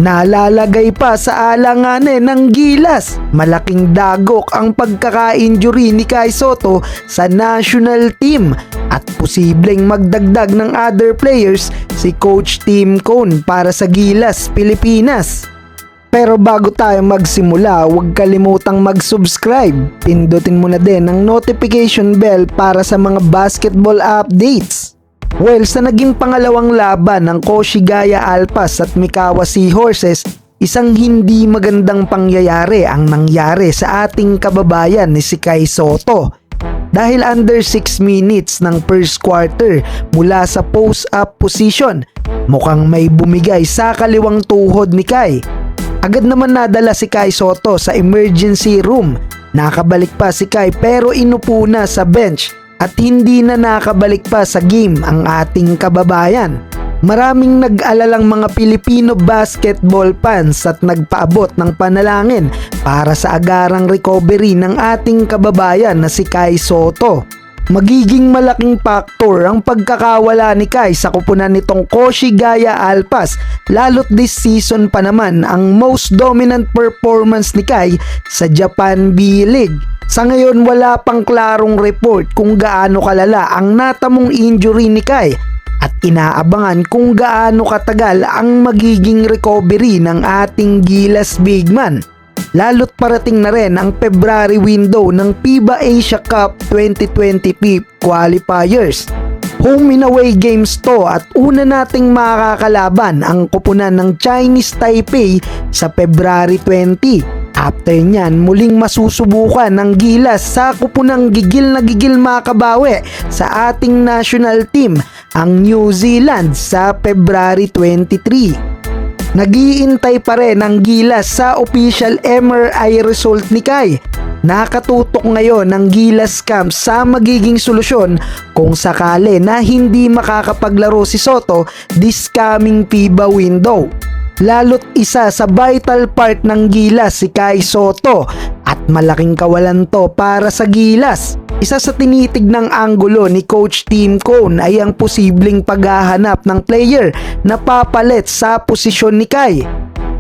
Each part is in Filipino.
nalalagay pa sa alanganin ng Gilas. Malaking dagok ang pagkaka-injury ni Kai Sotto sa national team at posibleng magdagdag ng other players si Coach Tim Cone para sa Gilas, Pilipinas. Pero bago tayo magsimula, huwag kalimutang mag-subscribe. Pindutin mo na din ang notification bell para sa mga basketball updates. Well, sa naging pangalawang laban ng Koshigaya Alpas at Mikawa Seahorses, isang hindi magandang pangyayari ang nangyari sa ating kababayan ni si Kai Sotto. Dahil under 6 minutes ng first quarter mula sa post-up position, mukhang may bumigay sa kaliwang tuhod ni Kai. Agad naman nadala si Kai Sotto sa emergency room. Nakabalik pa si Kai pero inupo na sa bench at hindi na nakabalik pa sa game ang ating kababayan. Maraming nag-alalang mga Pilipino basketball fans at nagpaabot ng panalangin para sa agarang recovery ng ating kababayan na si Kai Sotto. Magiging malaking factor ang pagkakawala ni Kai sa kupunan nitong Koshigaya Alpas, lalo't this season pa naman ang most dominant performance ni Kai sa Japan B-League. Sa ngayon wala pang klarong report kung gaano kalala ang natamong injury ni Kai at inaabangan kung gaano katagal ang magiging recovery ng ating Gilas Bigman. Lalo't parating na rin ang February window ng FIBA Asia Cup 2020 qualifiers. Home and away games to at una nating makakalaban ang kupunan ng Chinese Taipei sa February 20. After nyan, muling masusubukan ng Gilas sa kupunang gigil na gigil makabawi sa ating national team, ang New Zealand sa February 23. Nag-iintay pa rin ang Gilas sa official MRI result ni Kai. Nakatutok ngayon ng Gilas Camp sa magiging solusyon kung sakali na hindi makakapaglaro si Sotto this coming FIBA window. Lalo't isa sa vital part ng Gilas si Kai Sotto at malaking kawalan to para sa Gilas. Isa sa tinitignang anggulo ni Coach Tim Cone ay ang posibleng paghahanap ng player na papalit sa posisyon ni Kai.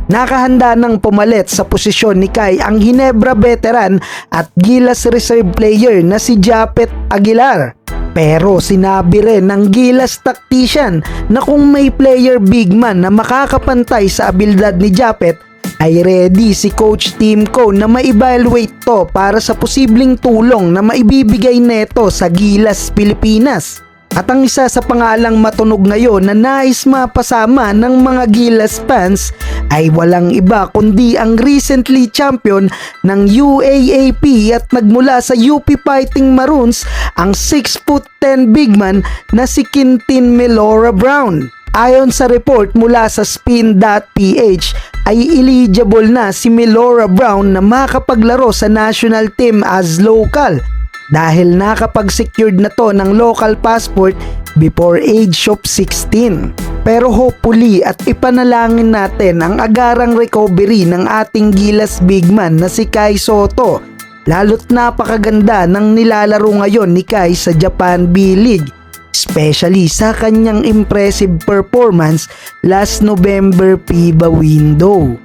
Nakahanda ng pumalit sa posisyon ni Kai ang Ginebra veteran at Gilas reserve player na si Japet Aguilar. Pero sinabi rin ng Gilas tactician na kung may player bigman na makakapantay sa abilidad ni Japet, ay ready si Coach Tim Cone na ma-evaluate to para sa posibleng tulong na maibibigay neto sa Gilas Pilipinas. At ang isa sa pangalang matunog ngayon na nais mapasama ng mga Gilas fans ay walang iba kundi ang recently champion ng UAAP at nagmula sa UP Fighting Maroons, ang 6'10" bigman na si Quintin Melora Brown. Ayon sa report mula sa Spin.ph ay eligible na si Melora Brown na makapaglaro sa national team as local dahil nakapag-secured na to ng local passport before age of 16. Pero hopefully at ipanalangin natin ang agarang recovery ng ating Gilas bigman na si Kai Sotto. Lalo't napakaganda ng nilalaro ngayon ni Kai sa Japan B-League, especially sa kanyang impressive performance last November FIBA window.